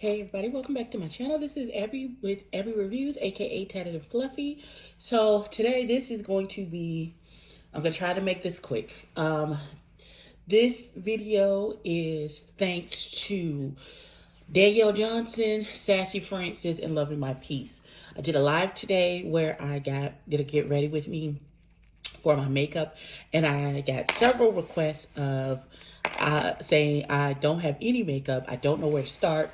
Hey everybody, welcome back to my channel. This is Abby with Abby Reviews, aka Tatted and Fluffy. So today this is going to be, I'm going to try to make this quick. This video is thanks to Danielle Johnson, Sassy Francis, and Loving My Peace. I did a live today where I did a get ready with me for my makeup, and I got several requests of saying I don't have any makeup, I don't know where to start.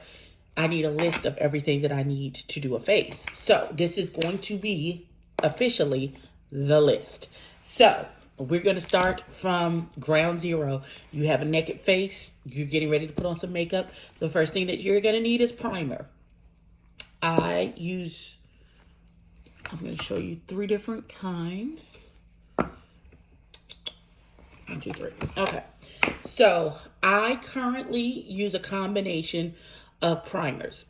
I need a list of everything that I need to do a face. So this is going to be officially the list. So we're going to start from ground zero. You have a naked face. You're getting ready to put on some makeup. The first thing that you're going to need is primer. I'm going to show you 3 different kinds. 1, 2, 3. Okay. So I currently use a combination of primers.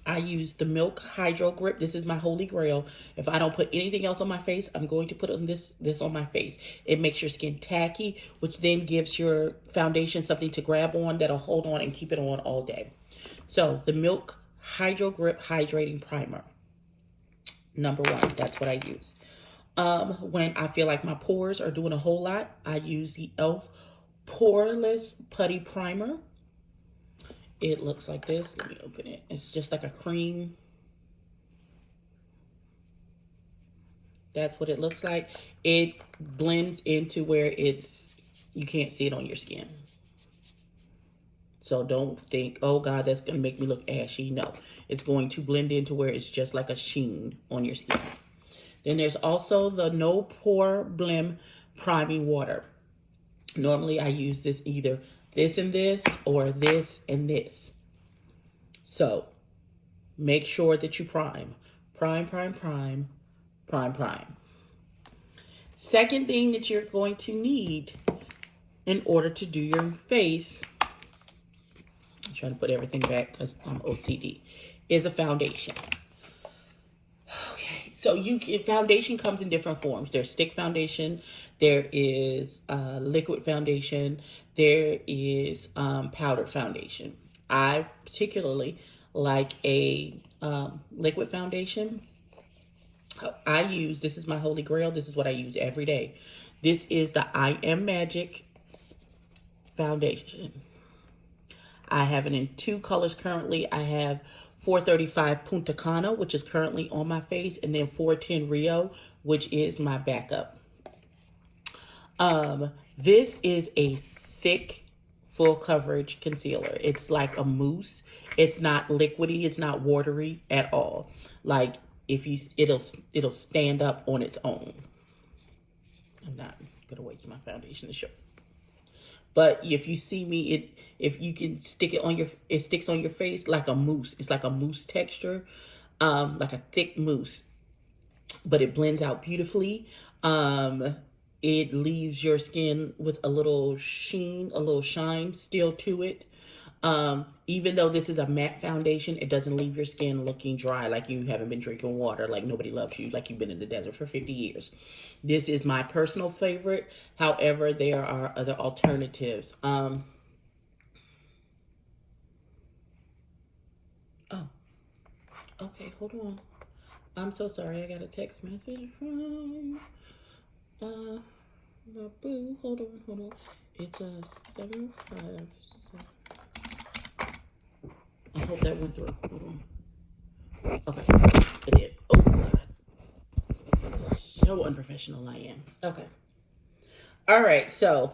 I use the Milk Hydro Grip. This is my holy grail. If I don't put anything else on my face, I'm going to put on this on my face. It makes your skin tacky, which then gives your foundation something to grab on that'll hold on and keep it on all day. So the Milk Hydro Grip Hydrating Primer. Number 1, that's what I use. When I feel like my pores are doing a whole lot, I use the e.l.f. Poreless Putty Primer. It looks like this. Let me open it. It's just like a cream. That's what it looks like. It blends into where you can't see it on your skin. So don't think, oh God, that's going to make me look ashy. No, it's going to blend into where it's just like a sheen on your skin. Then there's also the No Pore Blem Priming Water. Normally I use this either this and this or this and this. So make sure that you prime. Prime, prime, prime, prime, prime. Second thing that you're going to need in order to do your face, I'm trying to put everything back because I'm OCD, is a foundation. Okay, so foundation comes in different forms. There's stick foundation, there is liquid foundation, there is powdered foundation. I particularly like a liquid foundation. This is my holy grail. This is what I use every day. This is the I Am Magic foundation. I have it in 2 colors currently. I have 435 Punta Cana, which is currently on my face, and then 410 Rio, which is my backup. This is a thick, full coverage concealer. It's like a mousse. It's not liquidy. It's not watery at all. Like it'll stand up on its own. I'm not gonna waste my foundation to show. But if you see me, if you can stick it on it sticks on your face like a mousse. It's like a mousse texture, like a thick mousse, but it blends out beautifully. It leaves your skin with a little sheen, a little shine still to it. Even though this is a matte foundation, it doesn't leave your skin looking dry like you haven't been drinking water, like nobody loves you, like you've been in the desert for 50 years. This is my personal favorite. However, there are other alternatives. Oh, okay, hold on. I'm so sorry. I got a text message from my boo. Hold on. It's a 757. I hope that went through. Hold on. Okay, it did. Oh God, so unprofessional I am. Okay. All right. So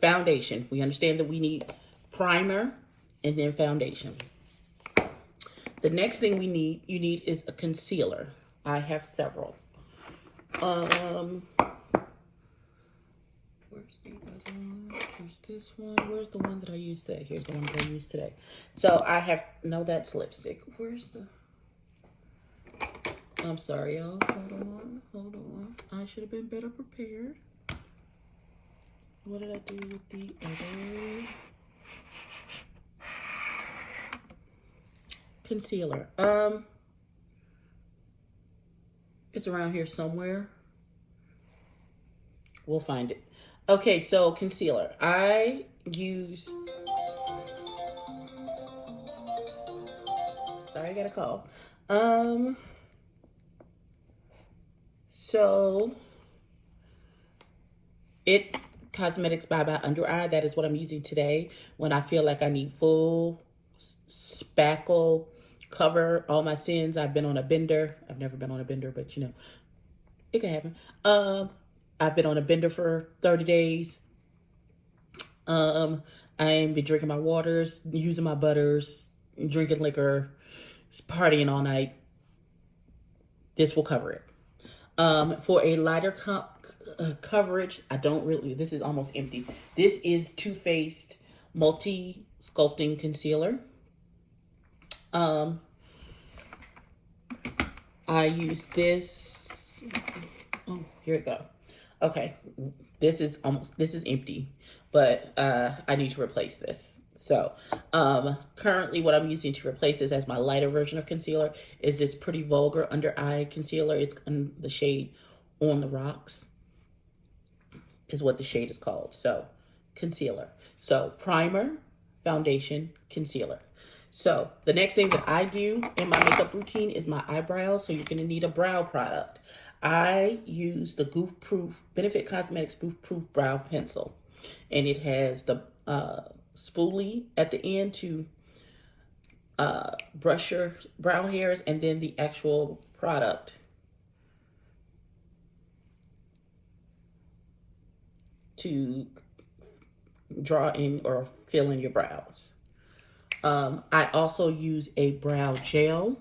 foundation. We understand that we need primer and then foundation. The next thing you need is a concealer. I have several. Where's the other one? Here's this one. Where's the one that I used today? Here's the one that I used today. So I have, no, that's lipstick. Where's the, I'm sorry, y'all. Hold on. I should have been better prepared. What did I do with the other concealer? It's around here somewhere. We'll find it. Okay, so concealer. I use Sorry, I got a call. So It Cosmetics by Under Eye. That is what I'm using today when I feel like I need full spackle cover all my sins. I've been on a bender. I've never been on a bender, but you know, it can happen. I've been on a bender for 30 days. I've been drinking my waters, using my butters, drinking liquor, partying all night. This will cover it. For a lighter coverage, I don't really, this is almost empty. This is Too Faced Multi Sculpting Concealer. I use this. Oh, here we go. Okay, this is empty, but I need to replace this. So, currently what I'm using to replace this as my lighter version of concealer is this Pretty Vulgar Under Eye Concealer. It's in the shade On the Rocks is what the shade is called. So, concealer. So, primer, foundation, concealer. So, the next thing that I do in my makeup routine is my eyebrows. So, you're going to need a brow product. I use the Goof Proof, Benefit Cosmetics Goof Proof Brow Pencil. And it has the spoolie at the end to brush your brow hairs, and then the actual product to draw in or fill in your brows. I also use a brow gel,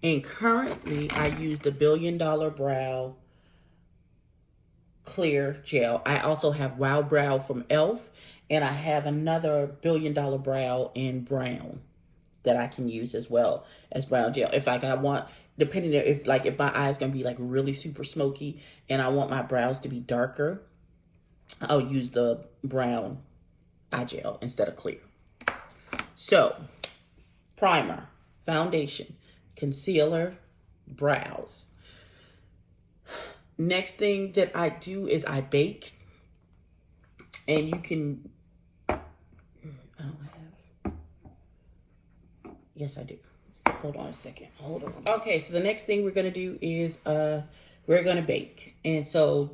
and currently I use the $1 Billion Brow Clear Gel. I also have Wow Brow from e.l.f. and I have another $1 Billion Brow in brown that I can use as well as brow gel. If like I want, depending on if my eyes gonna be like really super smoky and I want my brows to be darker, I'll use the brown eye gel instead of clear. So, primer, foundation, concealer, brows. Next thing that I do is I bake. And you can, I don't have, yes I do. Hold on a second, hold on. Okay, so the next thing we're gonna do is we're gonna bake. And so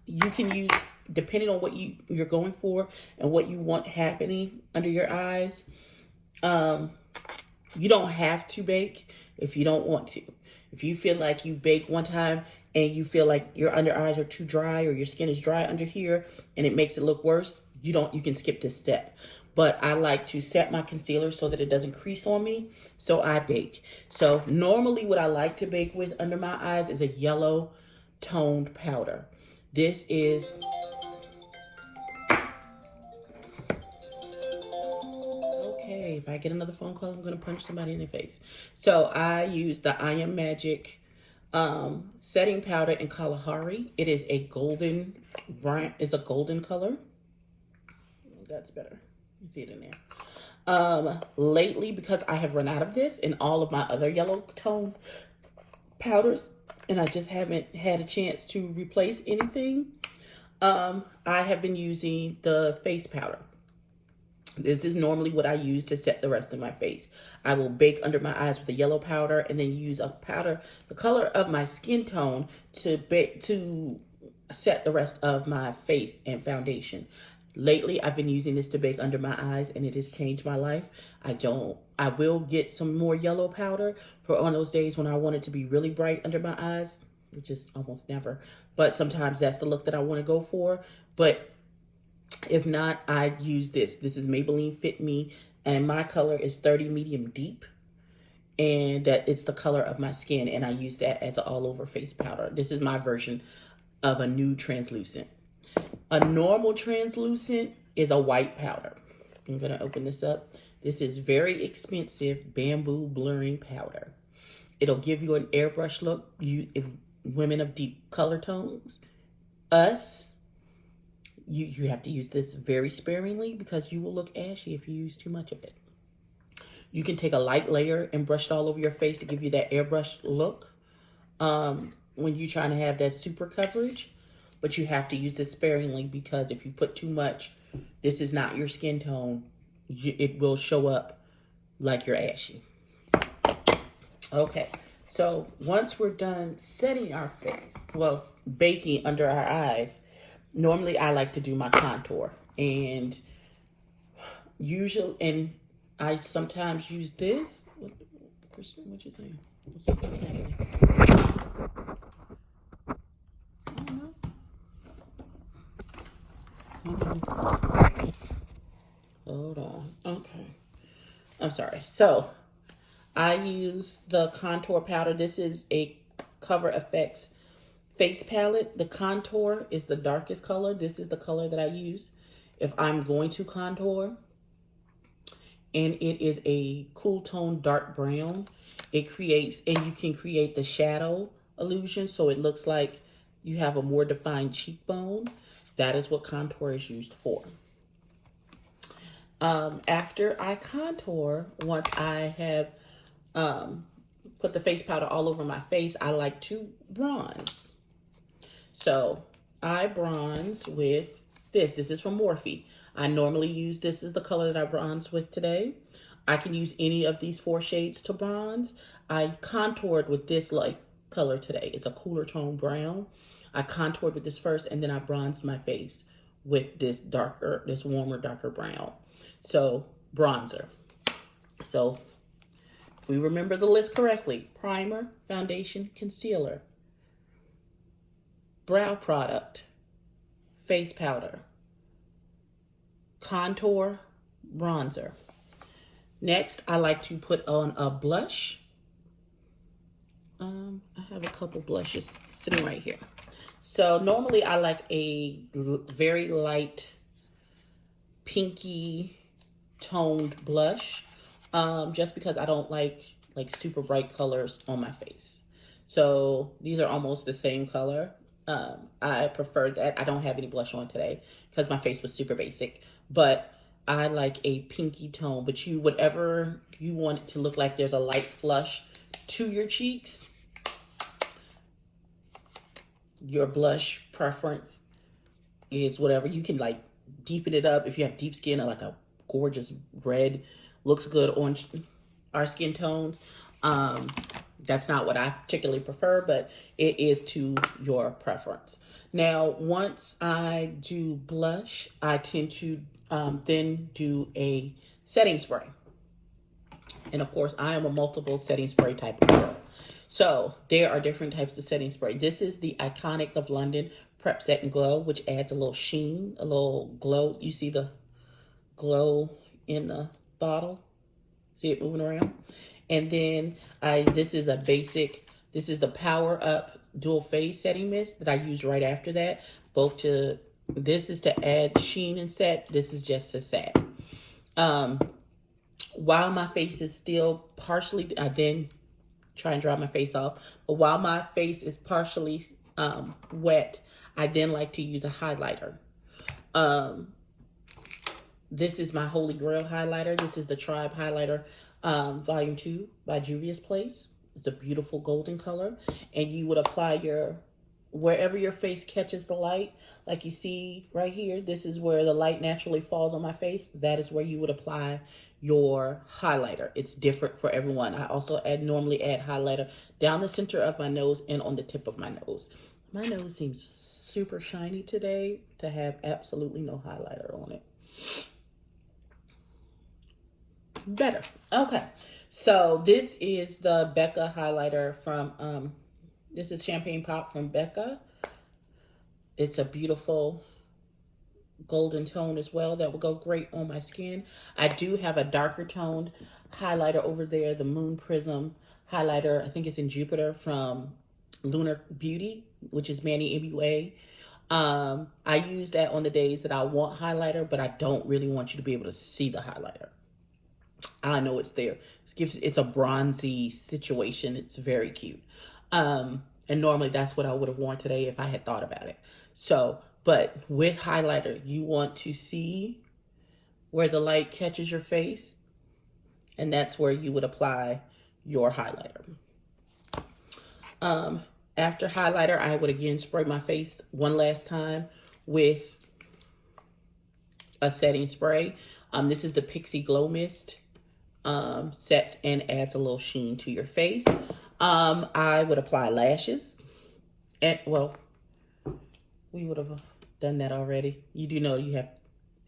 you can use, depending on what you're going for and what you want happening under your eyes, you don't have to bake if you don't want to. If you feel like you bake one time and you feel like your under eyes are too dry or your skin is dry under here and it makes it look worse, you can skip this step. But I like to set my concealer so that it doesn't crease on me, so I bake. So normally what I like to bake with under my eyes is a yellow toned powder. This is if I get another phone call, I'm going to punch somebody in the face. So I use the I Am Magic setting powder in Kalahari. It is a golden brown, it's a golden color. That's better. You see it in there. Lately, because I have run out of this and all of my other yellow tone powders, and I just haven't had a chance to replace anything, I have been using the face powder. This is normally what I use to set the rest of my face. I will bake under my eyes with a yellow powder and then use a powder the color of my skin tone to set the rest of my face and foundation. Lately, I've been using this to bake under my eyes and it has changed my life. I will get some more yellow powder for on those days when I want it to be really bright under my eyes, which is almost never. But sometimes that's the look that I want to go for. But if not, I use this. This is Maybelline Fit Me, and my color is 30 Medium Deep, and that it's the color of my skin, and I use that as an all-over face powder. This is my version of a nude translucent. A normal translucent is a white powder. I'm going to open this up. This is very expensive bamboo blurring powder. It'll give you an airbrush look. If women of deep color tones, you have to use this very sparingly because you will look ashy if you use too much of it. You can take a light layer and brush it all over your face to give you that airbrush look when you're trying to have that super coverage. But you have to use this sparingly because if you put too much, this is not your skin tone, it will show up like you're ashy. Okay, so once we're done setting our face, well, baking under our eyes, normally I like to do my contour. And usually, and I sometimes use this. Kristen, what you think? What's happening? Hold on. Okay. I'm sorry. So I use the contour powder. This is a Cover FX face palette. The contour is the darkest color. This is the color that I use if I'm going to contour. And it is a cool tone dark brown. It creates, and you can create the shadow illusion so it looks like you have a more defined cheekbone. That is what contour is used for. After I contour, once I have put the face powder all over my face, I like to bronze. So I bronze with this. This is from Morphe. I normally use this as the color that I bronze with today. I can use any of these 4 shades to bronze. I contoured with this like color today. It's a cooler tone brown. I contoured with this first, and then I bronzed my face with this darker, this warmer, darker brown. So bronzer. So if we remember the list correctly: primer, foundation, concealer, brow product, face powder, contour, bronzer. Next, I like to put on a blush. I have a couple blushes sitting right here. So normally I like a very light pinky toned blush, just because I don't like super bright colors on my face. So these are almost the same color. I prefer that. I don't have any blush on today because my face was super basic, but I like a pinky tone. But whatever you want it to look like, there's a light flush to your cheeks. Your blush preference is whatever. You can like deepen it up if you have deep skin, or like a gorgeous red looks good on our skin tones. That's not what I particularly prefer, but it is to your preference. Now, once I do blush, I tend to then do a setting spray. And of course, I am a multiple setting spray type of girl. So there are different types of setting spray. This is the Iconic of London Prep Set and Glow, which adds a little sheen, a little glow. You see the glow in the bottle? See it moving around? And then this is the Power Up Dual Phase Setting Mist that I use right after that. This is to add sheen and set. This is just to set. While my face is still partially, I then try and dry my face off. But while my face is partially wet, I then like to use a highlighter. This is my Holy Grail highlighter. This is the Tribe Highlighter Volume 2 by Juvia's Place. It's a beautiful golden color. And you would apply wherever your face catches the light, like you see right here, this is where the light naturally falls on my face. That is where you would apply your highlighter. It's different for everyone. I also normally add highlighter down the center of my nose and on the tip of my nose. My nose seems super shiny today to have absolutely no highlighter on it. Better. Okay. So this is the Becca highlighter from, this is Champagne Pop from Becca. It's a beautiful golden tone as well that will go great on my skin. I do have a darker toned highlighter over there, the Moon Prism highlighter. I think it's in Jupiter from Lunar Beauty, which is Manny MUA. I use that on the days that I want highlighter, but I don't really want you to be able to see the highlighter. I know it's there. It's a bronzy situation. It's very cute. And normally that's what I would have worn today if I had thought about it. So, but with highlighter, you want to see where the light catches your face, and that's where you would apply your highlighter. After highlighter, I would again spray my face one last time with a setting spray. This is the Pixi Glow Mist sets and adds a little sheen to your face. I would apply lashes. And, well, we would have done that already. You do know you have,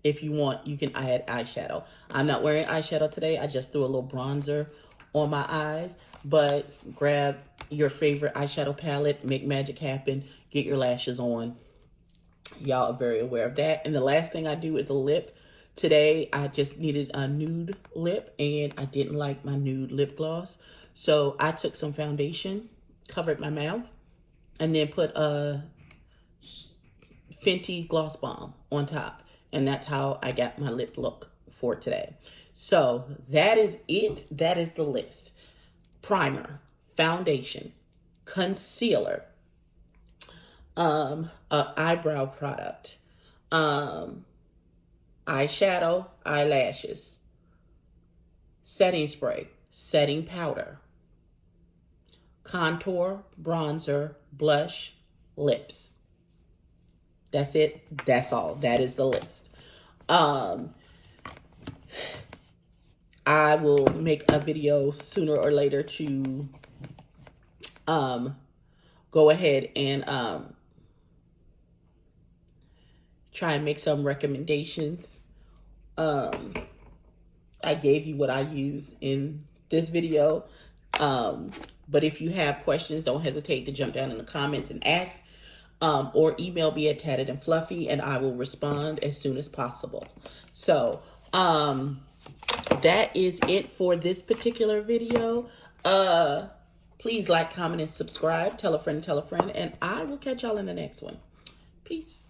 if you want, you can add eyeshadow. I'm not wearing eyeshadow today. I just threw a little bronzer on my eyes. But grab your favorite eyeshadow palette, make magic happen, get your lashes on. Y'all are very aware of that. And the last thing I do is a lip. Today, I just needed a nude lip, and I didn't like my nude lip gloss. So I took some foundation, covered my mouth, and then put a Fenty Gloss Bomb on top. And that's how I got my lip look for today. So that is it. That is the list. Primer, foundation, concealer, eyebrow product, eyeshadow, eyelashes, setting spray, setting powder, contour, bronzer, blush, lips. That's it. That's all. That is the list. I will make a video sooner or later to go ahead and try and make some recommendations. I gave you what I use in this video. But if you have questions, don't hesitate to jump down in the comments and ask. Or email me at tattedandfluffy, and I will respond as soon as possible. So, that is it for this particular video. Please like, comment, and subscribe. Tell a friend, and I will catch y'all in the next one. Peace.